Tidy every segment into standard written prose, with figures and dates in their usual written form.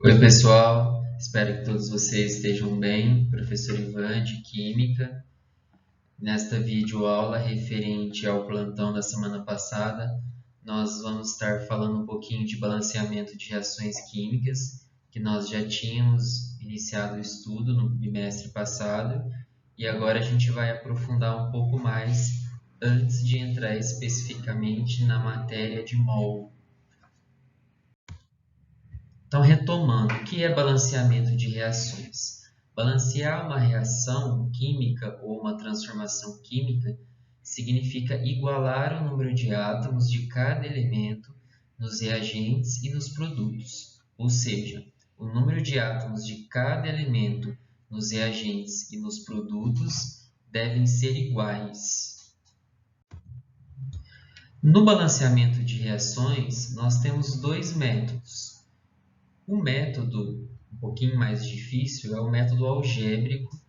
Oi, pessoal. Espero que todos vocês estejam bem. Professor Ivan, de Química. Nesta videoaula referente ao plantão da semana passada, nós vamos estar falando um pouquinho de balanceamento de reações químicas, que nós já tínhamos iniciado o estudo no bimestre passado, e agora a gente vai aprofundar um pouco mais antes de entrar especificamente na matéria de mol. Então, retomando, o que é balanceamento de reações? Balancear uma reação química ou uma transformação química significa igualar o número de átomos de cada elemento nos reagentes e nos produtos, ou seja, o número de átomos de cada elemento nos reagentes e nos produtos devem ser iguais. No balanceamento de reações, nós temos dois métodos. O método um pouquinho mais difícil é o método algébrico,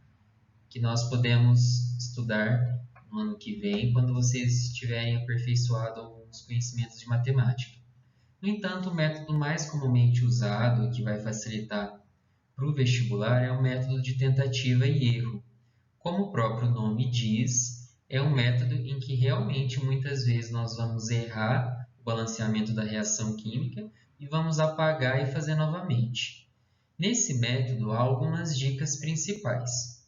que nós podemos estudar no ano que vem, quando vocês tiverem aperfeiçoado alguns conhecimentos de matemática. No entanto, o método mais comumente usado e que vai facilitar para o vestibular é o método de tentativa e erro. Como o próprio nome diz, é um método em que realmente muitas vezes nós vamos errar o balanceamento da reação química e vamos apagar e fazer novamente. Nesse método, há algumas dicas principais.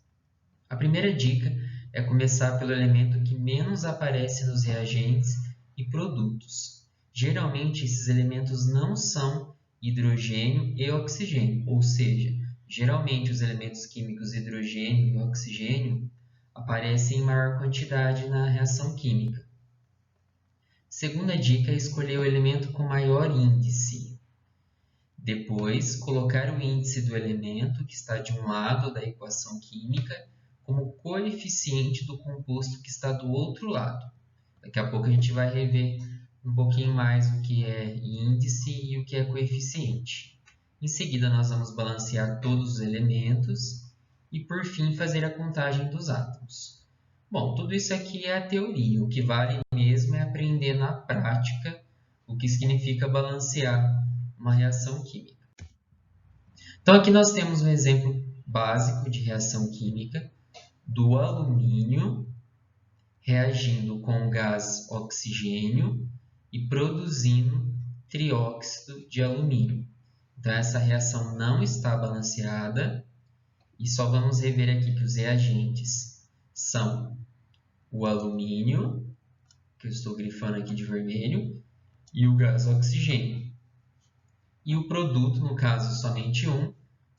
A primeira dica é começar pelo elemento que menos aparece nos reagentes e produtos. Geralmente, esses elementos não são hidrogênio e oxigênio, ou seja, geralmente os elementos químicos hidrogênio e oxigênio aparecem em maior quantidade na reação química. Segunda dica é escolher o elemento com maior índice. Depois, colocar o índice do elemento que está de um lado da equação química como coeficiente do composto que está do outro lado. Daqui a pouco a gente vai rever um pouquinho mais o que é índice e o que é coeficiente. Em seguida, nós vamos balancear todos os elementos e, por fim, fazer a contagem dos átomos. Bom, tudo isso aqui é a teoria. O que vale mesmo é aprender na prática o que significa balancear uma reação química. Então, aqui nós temos um exemplo básico de reação química do alumínio reagindo com o gás oxigênio e produzindo trióxido de alumínio. Então, essa reação não está balanceada e só vamos rever aqui que os reagentes são o alumínio, que eu estou grifando aqui de vermelho, e o gás oxigênio. E o produto, no caso somente um,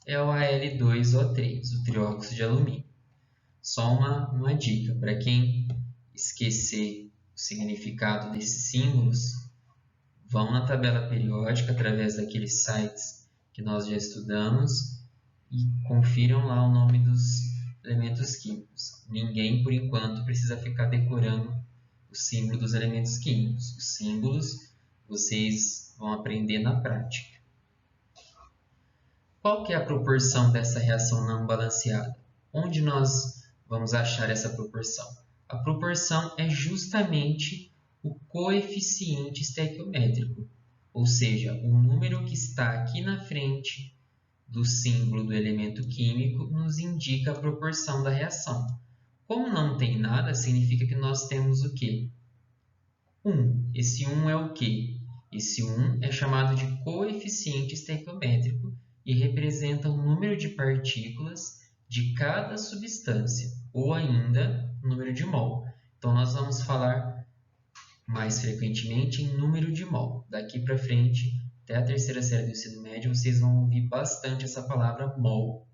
é o Al2O3, o trióxido de alumínio. Só uma dica, para quem esquecer o significado desses símbolos, vão na tabela periódica através daqueles sites que nós já estudamos e confiram lá o nome dos elementos químicos. Ninguém, por enquanto, precisa ficar decorando o símbolo dos elementos químicos. Os símbolos vocês vão aprender na prática. Qual que é a proporção dessa reação não balanceada? Onde nós vamos achar essa proporção? A proporção é justamente o coeficiente estequiométrico, ou seja, o número que está aqui na frente do símbolo do elemento químico nos indica a proporção da reação. Como não tem nada, significa que nós temos o quê? 1. Esse 1 é o quê? Esse 1 é chamado de coeficiente estequiométrico e representa o número de partículas de cada substância, ou ainda o número de mol. Então, nós vamos falar mais frequentemente em número de mol. Daqui para frente, até a terceira série do ensino médio, vocês vão ouvir bastante essa palavra mol.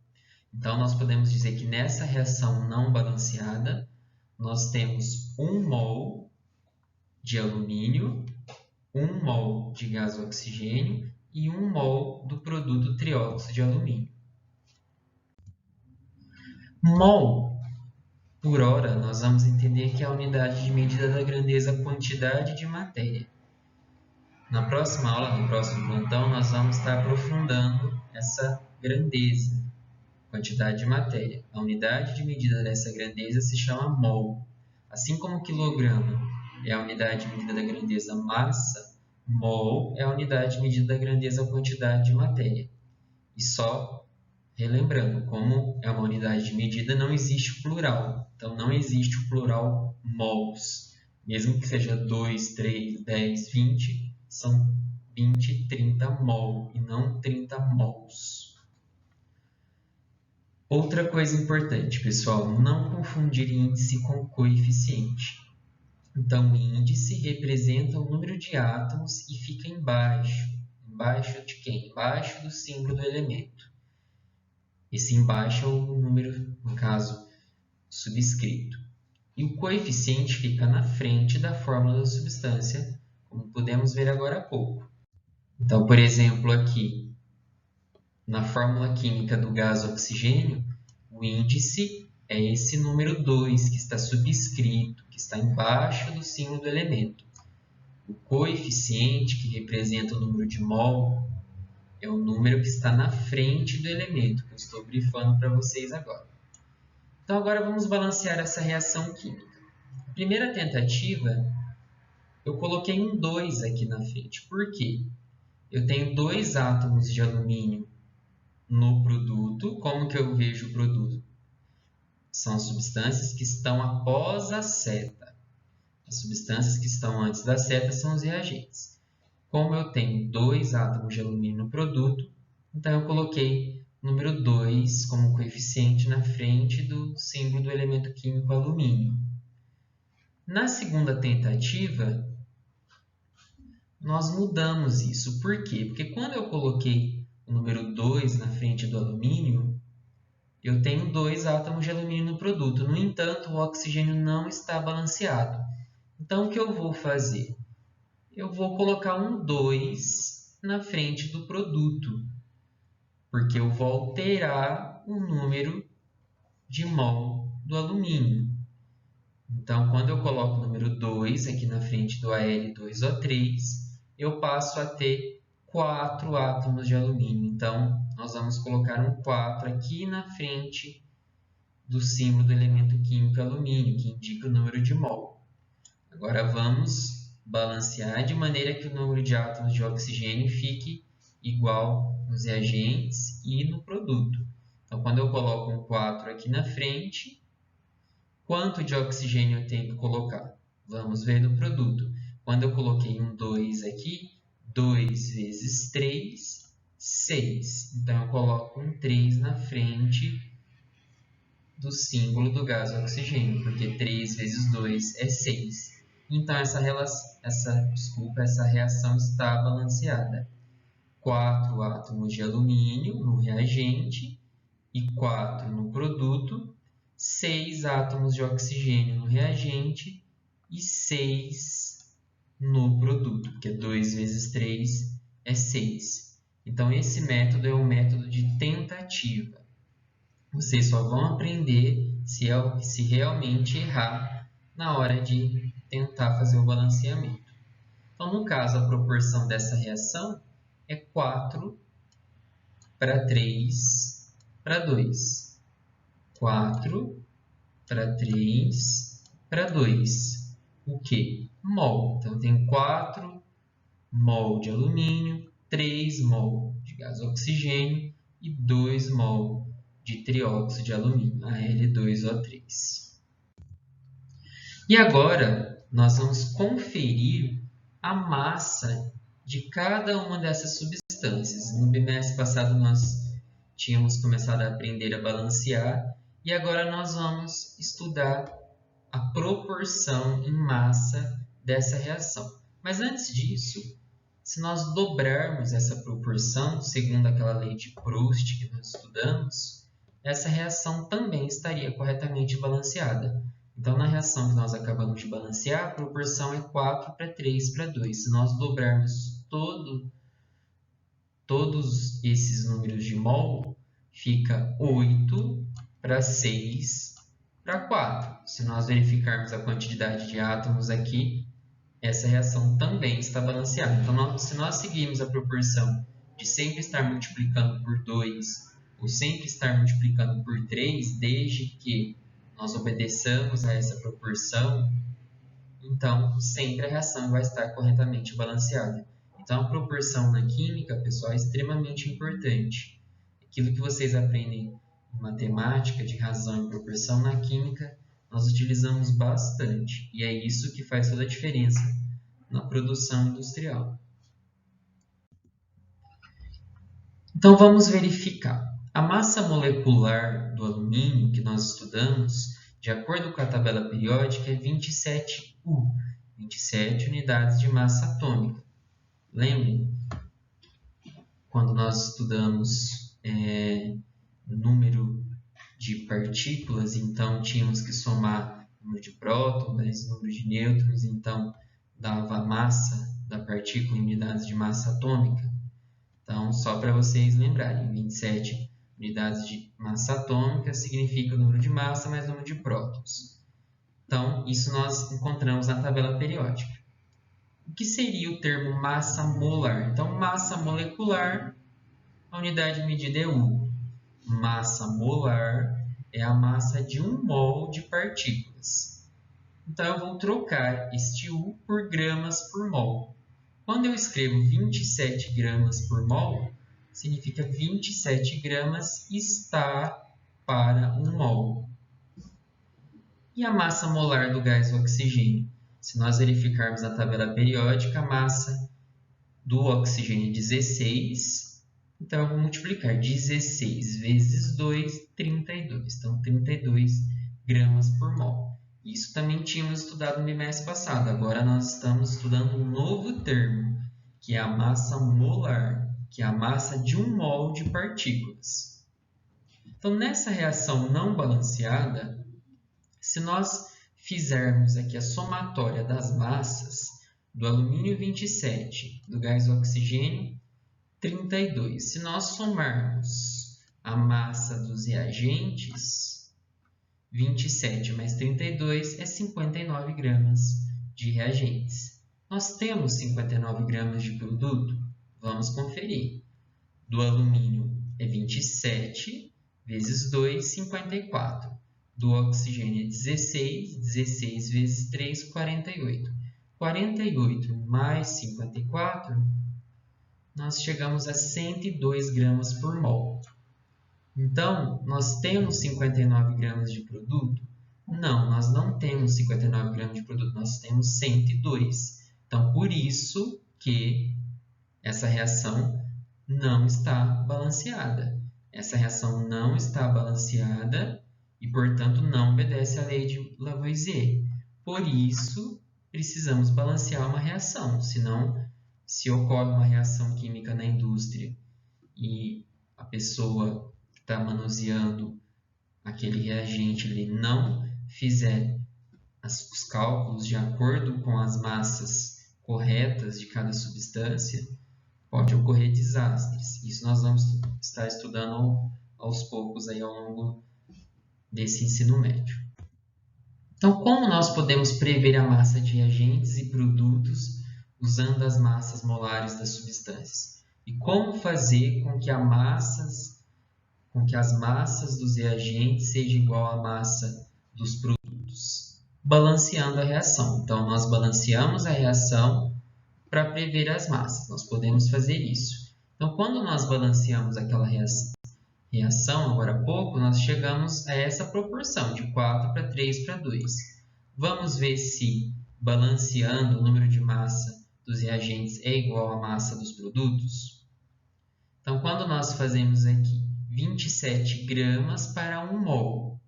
Então, nós podemos dizer que nessa reação não balanceada, nós temos 1 mol de alumínio, 1 mol de gás oxigênio e 1 mol do produto trióxido de alumínio. Mol, por hora, nós vamos entender que é a unidade de medida da grandeza quantidade de matéria. Na próxima aula, no próximo plantão, nós vamos estar aprofundando essa grandeza, quantidade de matéria. A unidade de medida dessa grandeza se chama mol. Assim como o quilograma é a unidade de medida da grandeza massa, mol é a unidade de medida da grandeza quantidade de matéria. E só relembrando, como é uma unidade de medida, não existe plural. Então, não existe o plural mols. Mesmo que seja 2, 3, 10, 20, são 20, 30 mol e não 30 mols. Outra coisa importante, pessoal, não confundir índice com coeficiente. Então, o índice representa o número de átomos e fica embaixo. Embaixo de quem? Embaixo do símbolo do elemento. Esse embaixo é o número, no caso, subscrito. E o coeficiente fica na frente da fórmula da substância, como podemos ver agora há pouco. Então, por exemplo, aqui, na fórmula química do gás oxigênio, o índice é esse número 2, que está subscrito, que está embaixo do símbolo do elemento. O coeficiente, que representa o número de mol, é o número que está na frente do elemento, que eu estou grifando para vocês agora. Então, agora vamos balancear essa reação química. A primeira tentativa, eu coloquei um 2 aqui na frente. Por quê? Eu tenho 2 átomos de alumínio no produto. Como que eu vejo o produto? São as substâncias que estão após a seta. As substâncias que estão antes da seta são os reagentes. Como eu tenho 2 átomos de alumínio no produto, então eu coloquei o número 2 como coeficiente na frente do símbolo do elemento químico alumínio. Na segunda tentativa, nós mudamos isso. Por quê? Porque quando eu coloquei o número 2 na frente do alumínio, eu tenho 2 átomos de alumínio no produto. No entanto, o oxigênio não está balanceado. Então, o que eu vou fazer? Eu vou colocar um 2 na frente do produto, porque eu vou alterar o número de mol do alumínio. Então, quando eu coloco o número 2 aqui na frente do Al2O3, eu passo a ter 4 átomos de alumínio. Então, nós vamos colocar um 4 aqui na frente do símbolo do elemento químico alumínio, que indica o número de mol. Agora, vamos balancear de maneira que o número de átomos de oxigênio fique igual nos reagentes e no produto. Então, quando eu coloco um 4 aqui na frente, quanto de oxigênio eu tenho que colocar? Vamos ver no produto. Quando eu coloquei um 2 aqui, 2 vezes 3, 6. Então, eu coloco um 3 na frente do símbolo do gás oxigênio, porque 3 vezes 2 é 6. Então, essa reação está balanceada. 4 átomos de alumínio no reagente e 4 no produto, 6 átomos de oxigênio no reagente e 6 no produto, porque 2 vezes 3 é 6. Então, esse método é um método de tentativa. Vocês só vão aprender se realmente errar na hora de tentar fazer o balanceamento. Então, no caso, a proporção dessa reação é 4 para 3 para 2. 4 para 3 para 2. O que? Mol. Então, eu tenho 4 mol de alumínio, 3 mol de gás oxigênio e 2 mol de trióxido de alumínio, Al2O3. E agora, nós vamos conferir a massa de cada uma dessas substâncias. No bimestre passado, nós tínhamos começado a aprender a balancear e agora nós vamos estudar a proporção em massa dessa reação. Mas antes disso, se nós dobrarmos essa proporção, segundo aquela lei de Proust que nós estudamos, essa reação também estaria corretamente balanceada. Então, na reação que nós acabamos de balancear, a proporção é 4 para 3 para 2. Se nós dobrarmos todos esses números de mol, fica 8 para 6 para 4. Se nós verificarmos a quantidade de átomos aqui, essa reação também está balanceada. Então, se nós seguirmos a proporção de sempre estar multiplicando por 2 ou sempre estar multiplicando por 3, desde que nós obedeçamos a essa proporção, então sempre a reação vai estar corretamente balanceada. Então, a proporção na química, pessoal, é extremamente importante. Aquilo que vocês aprendem em matemática, de razão e proporção, na química, nós utilizamos bastante. E é isso que faz toda a diferença na produção industrial. Então, vamos verificar. A massa molecular do alumínio que nós estudamos, de acordo com a tabela periódica, é 27U, 27 unidades de massa atômica. Lembrem, quando nós estudamos número de partículas, então tínhamos que somar número de prótons vezes número de nêutrons, então dava a massa da partícula em unidades de massa atômica. Então, só para vocês lembrarem, 27 unidades de massa atômica significa o número de massa mais o número de prótons. Então, isso nós encontramos na tabela periódica. O que seria o termo massa molar? Então, massa molecular, a unidade de medida é U. Massa molar é a massa de 1 mol de partículas. Então, eu vou trocar este U por gramas por mol. Quando eu escrevo 27 gramas por mol, significa 27 gramas está para 1 mol. E a massa molar do gás oxigênio? Se nós verificarmos a tabela periódica, a massa do oxigênio é 16. Então, eu vou multiplicar 16 vezes 2, 32. Então, 32 gramas por mol. Isso também tínhamos estudado no bimestre passado. Agora nós estamos estudando um novo termo, que é a massa molar, que é a massa de 1 mol de partículas. Então, nessa reação não balanceada, se nós fizermos aqui a somatória das massas do alumínio 27, do gás oxigênio 32, se nós somarmos a massa dos reagentes, 27 mais 32 é 59 gramas de reagentes. Nós temos 59 gramas de produto? Vamos conferir. Do alumínio é 27 vezes 2, 54. Do oxigênio é 16, 16 vezes 3, 48. 48 mais 54, nós chegamos a 102 gramas por mol. Então, nós temos 59 gramas de produto? Não, nós não temos 59 gramas de produto, nós temos 102. Então, por isso que essa reação não está balanceada. Essa reação não está balanceada e, portanto, não obedece à lei de Lavoisier. Por isso, precisamos balancear uma reação, senão, se ocorre uma reação química na indústria e a pessoa está manuseando aquele reagente, ele não fizer os cálculos de acordo com as massas corretas de cada substância, pode ocorrer desastres. Isso nós vamos estar estudando aos poucos aí ao longo desse ensino médio. Então, como nós podemos prever a massa de reagentes e produtos usando as massas molares das substâncias? E como fazer com que as massas dos reagentes sejam igual à massa dos produtos? Balanceando a reação. Então, nós balanceamos a reação para prever as massas. Nós podemos fazer isso. Então, quando nós balanceamos aquela reação, agora há pouco, nós chegamos a essa proporção de 4 para 3 para 2. Vamos ver se, balanceando o número de massa dos reagentes é igual à massa dos produtos? Então, quando nós fazemos aqui 27 gramas para 1 mol,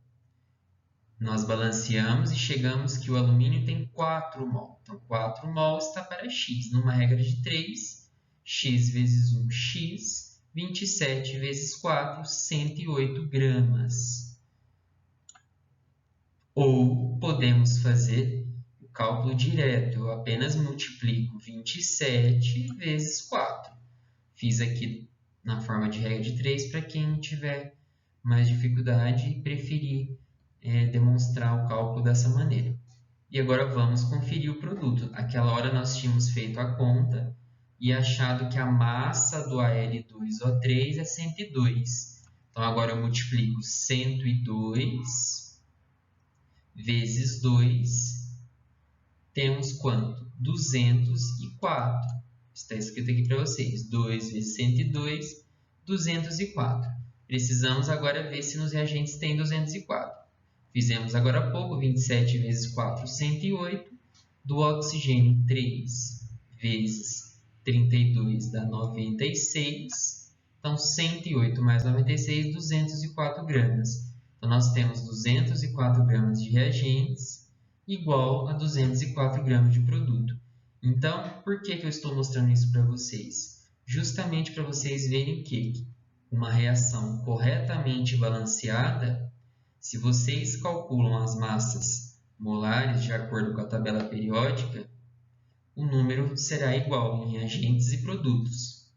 nós balanceamos e chegamos que o alumínio tem 4 mol. Então, 4 mol está para X. Numa regra de 3, X vezes 1, X. 27 vezes 4, 108 gramas. Ou podemos fazer o cálculo direto. Eu apenas multiplico 27 vezes 4. Fiz aqui na forma de regra de 3 para quem tiver mais dificuldade e preferir demonstrar o cálculo dessa maneira. E agora vamos conferir o produto. Aquela hora nós tínhamos feito a conta e achado que a massa do Al2O3 é 102. Então, agora eu multiplico 102 vezes 2. Temos quanto? 204. Está escrito aqui para vocês. 2 vezes 102, 204. Precisamos agora ver se nos reagentes tem 204. Fizemos agora há pouco, 27 vezes 4, 108. Do oxigênio, 3 vezes 32 dá 96. Então, 108 mais 96, 204 gramas. Então, nós temos 204 gramas de reagentes igual a 204 gramas de produto. Então, por que eu estou mostrando isso para vocês? Justamente para vocês verem que uma reação corretamente balanceada, se vocês calculam as massas molares de acordo com a tabela periódica, o número será igual em reagentes e produtos.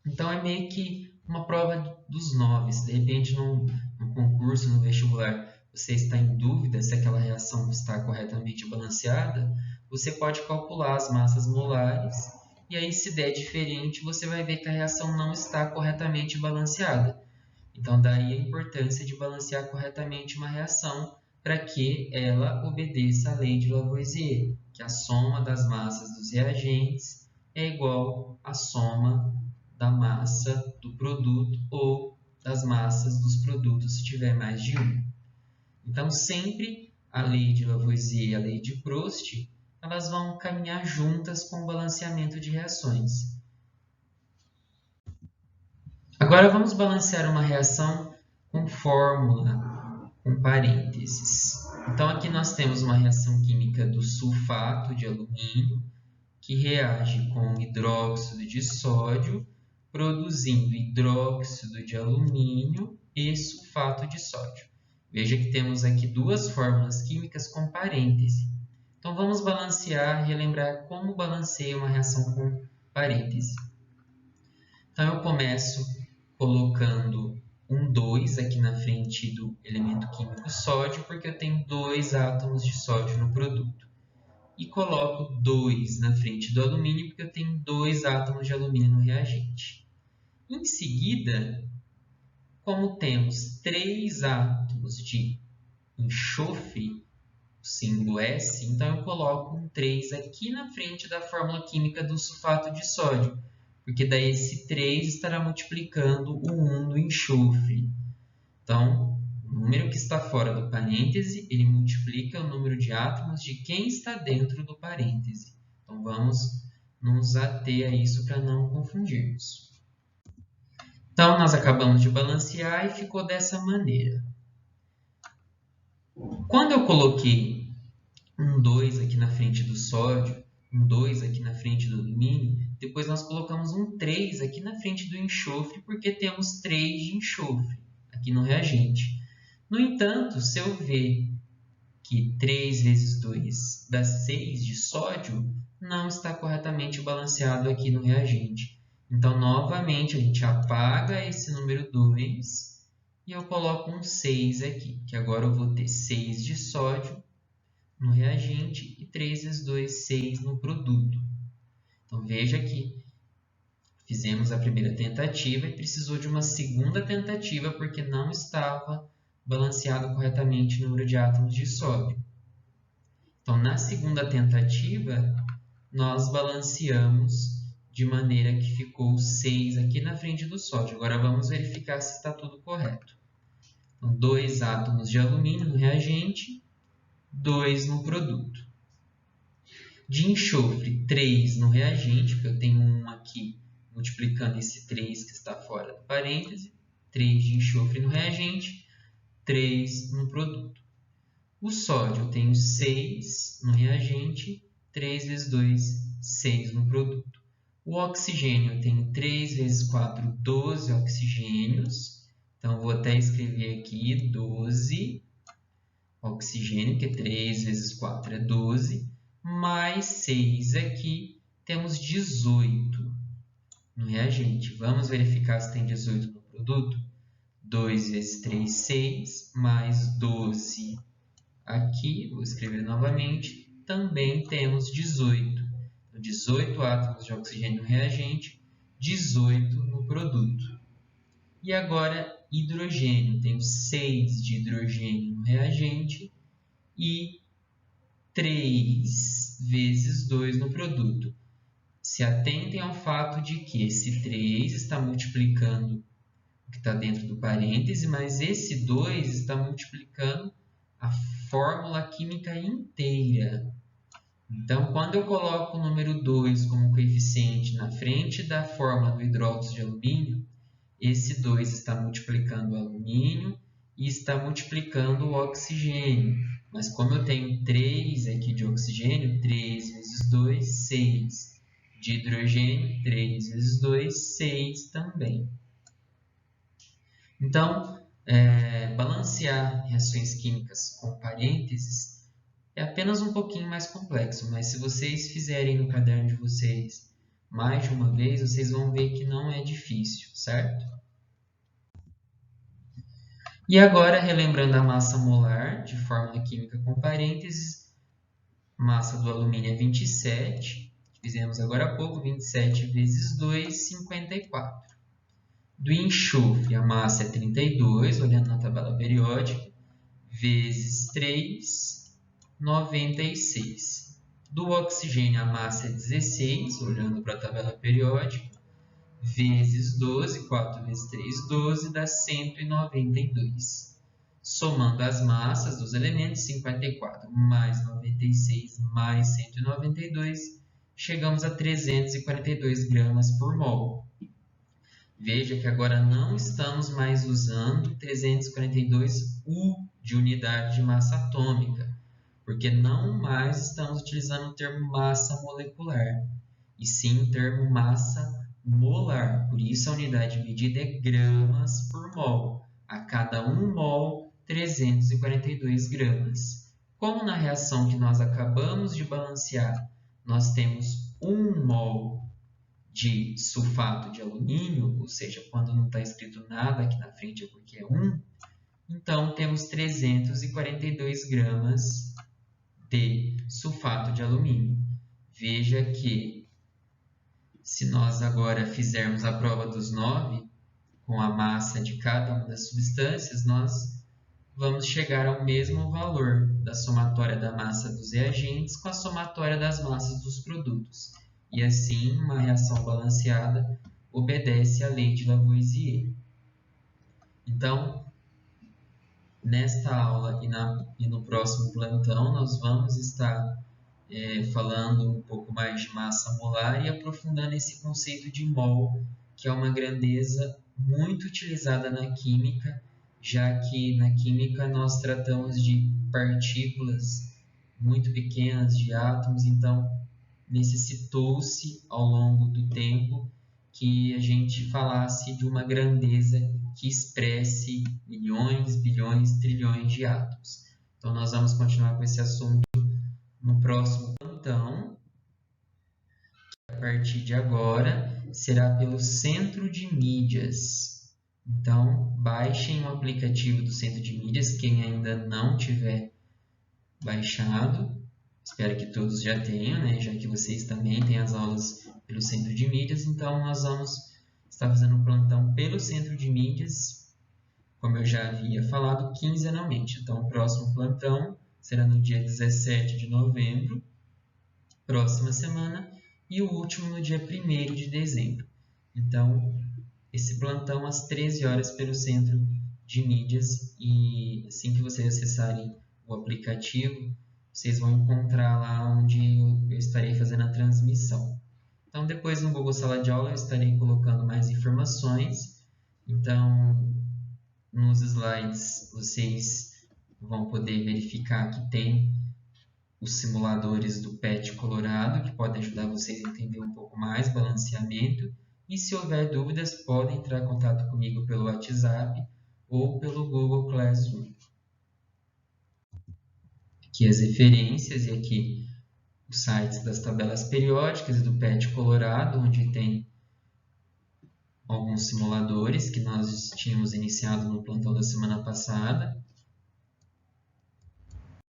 Então, é meio que uma prova dos 9. Se de repente no concurso, no vestibular, você está em dúvida se aquela reação está corretamente balanceada, você pode calcular as massas molares e aí, se der diferente, você vai ver que a reação não está corretamente balanceada. Então, daí a importância de balancear corretamente uma reação para que ela obedeça à lei de Lavoisier, que a soma das massas dos reagentes é igual à soma da massa do produto ou das massas dos produtos se tiver mais de um. Então, sempre a lei de Lavoisier e a lei de Proust, elas vão caminhar juntas com o balanceamento de reações. Agora, vamos balancear uma reação com fórmula, com parênteses. Então, aqui nós temos uma reação química do sulfato de alumínio, que reage com hidróxido de sódio, produzindo hidróxido de alumínio e sulfato de sódio. Veja que temos aqui duas fórmulas químicas com parêntese. Então, vamos balancear, relembrar como balanceia uma reação com parêntese. Então, eu começo colocando um 2 aqui na frente do elemento químico sódio, porque eu tenho 2 átomos de sódio no produto. E coloco 2 na frente do alumínio, porque eu tenho 2 átomos de alumínio no reagente. Em seguida, como temos 3 átomos de enxofre, o símbolo S, então eu coloco um 3 aqui na frente da fórmula química do sulfato de sódio, porque daí esse 3 estará multiplicando o 1 do enxofre. Então, o número que está fora do parêntese, ele multiplica o número de átomos de quem está dentro do parêntese. Então, vamos nos ater a isso para não confundirmos. Então, nós acabamos de balancear e ficou dessa maneira. Quando eu coloquei um 2 aqui na frente do sódio, um 2 aqui na frente do alumínio, depois nós colocamos um 3 aqui na frente do enxofre, porque temos 3 de enxofre aqui no reagente. No entanto, se eu ver que 3 vezes 2 dá 6 de sódio, não está corretamente balanceado aqui no reagente. Então, novamente, a gente apaga esse número 2 e eu coloco um 6 aqui, que agora eu vou ter 6 de sódio no reagente e 3 vezes 2, 6 no produto. Então, veja que fizemos a primeira tentativa e precisou de uma segunda tentativa porque não estava balanceado corretamente o número de átomos de sódio. Então, na segunda tentativa, nós balanceamos de maneira que ficou 6 aqui na frente do sódio. Agora, vamos verificar se está tudo correto. Então, 2 átomos de alumínio no reagente, 2 no produto. De enxofre, 3 no reagente, porque eu tenho 1 aqui multiplicando esse 3 que está fora do parêntese. 3 de enxofre no reagente, 3 no produto. O sódio, eu tenho 6 no reagente, 3 vezes 2, 6 no produto. O oxigênio, eu tenho 3 vezes 4, 12 oxigênios. Então, vou até escrever aqui 12 oxigênio, que 3 vezes 4 é 12, mais 6 aqui, temos 18 no reagente. Vamos verificar se tem 18 no produto? 2 vezes 3, 6, mais 12 aqui, vou escrever novamente, também temos 18. Então, 18 átomos de oxigênio no reagente, 18 no produto. E agora, hidrogênio. Tenho 6 de hidrogênio no reagente e 3 vezes 2 no produto. Se atentem ao fato de que esse 3 está multiplicando que está dentro do parêntese, mas esse 2 está multiplicando a fórmula química inteira. Então, quando eu coloco o número 2 como coeficiente na frente da fórmula do hidróxido de alumínio, esse 2 está multiplicando o alumínio e está multiplicando o oxigênio. Mas como eu tenho 3 aqui de oxigênio, 3 vezes 2, 6. De hidrogênio, 3 vezes 2, 6 também. Então, balancear reações químicas com parênteses é apenas um pouquinho mais complexo, mas se vocês fizerem no caderno de vocês mais de uma vez, vocês vão ver que não é difícil, certo? E agora, relembrando a massa molar de fórmula química com parênteses, massa do alumínio é 27, que fizemos agora há pouco, 27 vezes 2, 54. Do enxofre, a massa é 32, olhando na tabela periódica, vezes 3, 96. Do oxigênio, a massa é 16, olhando para a tabela periódica, vezes 12, 4 vezes 3, 12, dá 192. Somando as massas dos elementos, 54 mais 96 mais 192, chegamos a 342 gramas por mol. Veja que agora não estamos mais usando 342 U de unidade de massa atômica, porque não mais estamos utilizando o termo massa molecular, e sim o termo massa molar. Por isso a unidade de medida é gramas por mol. A cada 1 mol, 342 gramas. Como na reação que nós acabamos de balancear, nós temos 1 mol de sulfato de alumínio, ou seja, quando não está escrito nada aqui na frente é porque é 1, então temos 342 gramas de sulfato de alumínio. Veja que se nós agora fizermos a prova dos 9, com a massa de cada uma das substâncias, nós vamos chegar ao mesmo valor da somatória da massa dos reagentes com a somatória das massas dos produtos. E assim, uma reação balanceada obedece à lei de Lavoisier. Então, nesta aula e no próximo plantão, nós vamos estar falando um pouco mais de massa molar e aprofundando esse conceito de mol, que é uma grandeza muito utilizada na química, já que na química nós tratamos de partículas muito pequenas, de átomos, então necessitou-se ao longo do tempo que a gente falasse de uma grandeza que expresse milhões, bilhões, trilhões de átomos. Então nós vamos continuar com esse assunto no próximo plantão, que a partir de agora será pelo Centro de Mídias. Então baixem o aplicativo do Centro de Mídias, quem ainda não tiver baixado. Espero que todos já tenham, né? Já que vocês também têm as aulas pelo Centro de Mídias. Então, nós vamos estar fazendo um plantão pelo Centro de Mídias, como eu já havia falado, quinzenalmente. Então, o próximo plantão será no dia 17 de novembro, próxima semana, e o último no dia 1º de dezembro. Então, esse plantão às 13 horas pelo Centro de Mídias. E assim que vocês acessarem o aplicativo, vocês vão encontrar lá onde eu estarei fazendo a transmissão. Então, depois no Google Sala de Aula eu estarei colocando mais informações. Então, nos slides vocês vão poder verificar que tem os simuladores do PET Colorado, que podem ajudar vocês a entender um pouco mais balanceamento. E se houver dúvidas, podem entrar em contato comigo pelo WhatsApp ou pelo Google Classroom. Aqui as referências e aqui os sites das tabelas periódicas e do PET Colorado, onde tem alguns simuladores que nós tínhamos iniciado no plantão da semana passada.